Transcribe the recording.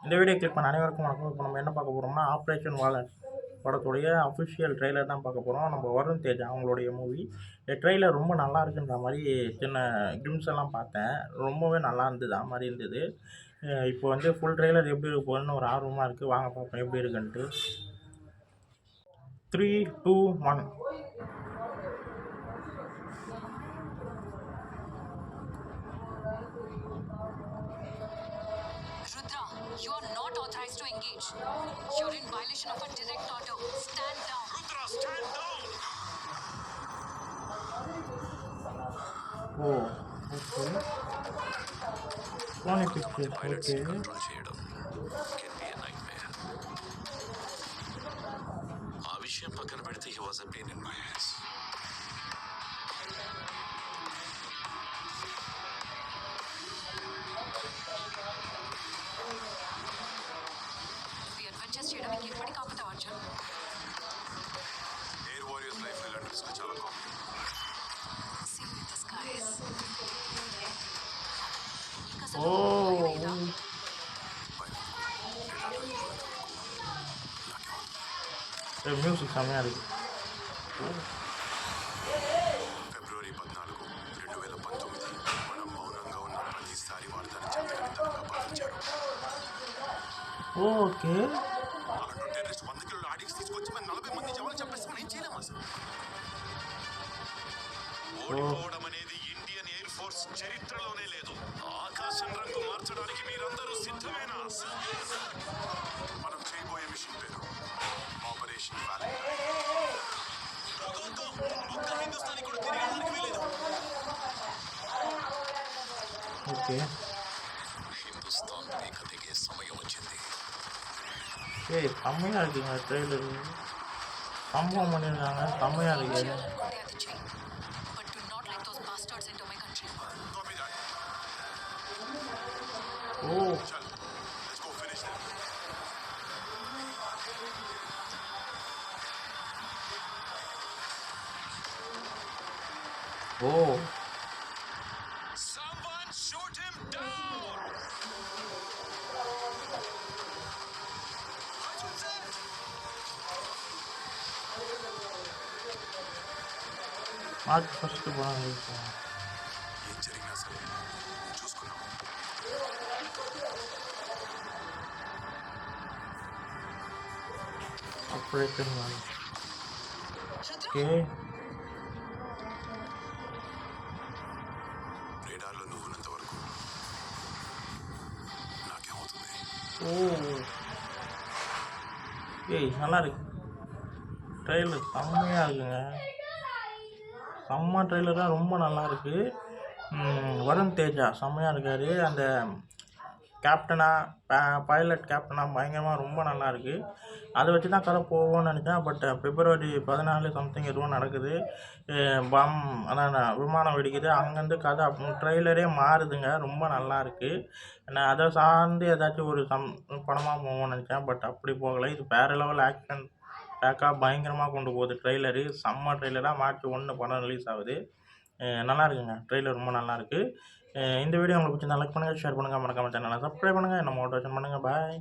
இந்த video click பண்ண அனைவருக்கும் வணக்கம். இப்போ நம்ம என்ன பார்க்க போகிறோம்னா, ஆப்ரேஷன் வாலன் படத்துடைய அஃபிஷியல் ட்ரெய்லர் தான் பார்க்க போகிறோம். நம்ம வருண் தேஜ் அவங்களுடைய மூவி. இந்த ட்ரெய்லர் ரொம்ப நல்லா இருக்குன்ற மாதிரி சின்ன கிளிம்ஸ் எல்லாம் பார்த்தேன். ரொம்பவே நல்லா இருந்தது மாதிரி இருந்தது. இப்போ வந்து ஃபுல் ட்ரெய்லர் எப்படி இருக்க போகுதுன்னு ஒரு ஆர்வமாக இருக்குது. வாங்க பார்ப்போம் எப்படி இருக்குன்ட்டு. 3, 2, 1. Rudra, you are not authorized to engage. You're in violation of a direct order. Stand down. Rudra, stand down! Oh, okay. Sony Pictures, okay. Control చేయడం can be a nightmare. ఆ విషయం పక్కన పెడితే he was a pain in my ass. The adventures చేయడానికి ఎప్పటి కాపుతావు Arjun? Air warriors life ఇలాంటి risk చాలా common. Sing with the skies. Oh. Music செமையா இருக்கு. ఫిబ్రవరి 14, 2019 మనం మౌనంగా ఉన్న ప్రతిసారి వారు తన చేతకంతంగా పాటించారు. ఓకే. అలాంటి టెర్రరిస్ట్ 100 కిలోల ఆడిక్స్ తీసుకొచ్చి మన 40 మంది జవాన్లు చంపేసి మనం ఏం చేయలేము అసలు. ఓడిపోవడం అనేది ఇండియన్ ఎయిర్ ఫోర్స్ చరిత్రలోనే లేదు. ఆకాశం రంగు మార్చడానికి మీరందరూ సిద్ధమేనా? మనం చేయబోయే మిషన్ పేరు ఆపరేషన్ వ్యాలంటైన్. ఒక్క హిందుస్థానీ కూడా తిరగడానికి వీలేదు. ఓకే. హిందుస్థాన్ రేఖ దిగే సమయం వచ్చింది. ஏய் செம்மையாக இருக்குங்க ட்ரெய்லரு. சம்பவம் பண்ணியிருக்காங்க, செம்மையாக இருக்கு. అనుకుంటే అది చెయ్యి. But do not let those bastards into my country. Copy that. Oh Chal, let's go finish them. Oh Someone shoot him down! Arjun sir! March first బాగుంది. ఏం జరిగినా సరే చూసుకున్నాం. ఆపరేషన్ వాలన్. Rudra, okay. రేడార్లో నువ్వు ఉన్నంత వరకు నాకేమవుతుంది? ஓ ஏய் நல்லா இருக்கு ட்ரெய்லர், செம்மையாக இருக்குங்க. செம்ம ட்ரெய்லராக ரொம்ப நல்லா இருக்கு. வருண் தேஜா செம்மையாக இருக்கார். அந்த கேப்டனாக பைலட் கேப்டனாக பயங்கரமாக ரொம்ப நல்லா இருக்குது. அதை வச்சு தான் கதை போவோம்னு நினச்சேன். பட் பிப்ரவரி 14 சம்திங் எதுவும் நடக்குது. பம் அதான் விமானம் வெடிக்குது. அங்கேருந்து கதை ட்ரெய்லரே மாறுதுங்க. ரொம்ப நல்லா இருக்குது. நான் அதை சார்ந்து ஏதாச்சும் ஒரு படமாக போவோம்னு நினச்சேன். பட் அப்படி போகலை. இது வேறு லெவல் ஆக்ஷன் பேக்காக பயங்கரமாக கொண்டு போகுது ட்ரெய்லரு. செம்ம ட்ரெய்லராக மார்ச் 1 படம் ரிலீஸ் ஆகுது. நல்லா இருக்குங்க ட்ரெய்லர், ரொம்ப நல்லாயிருக்கு. இந்த வீடியோ உங்களுக்கு பிடிச்சிருந்தா லைக் பண்ணுங்கள், ஷேர் பண்ணுங்கள், மறக்காம சேனலை சப்ஸ்கிரைப் பண்ணுங்கள், என்ன மோட்டிவேஷன் பண்ணுங்கள். பாய்.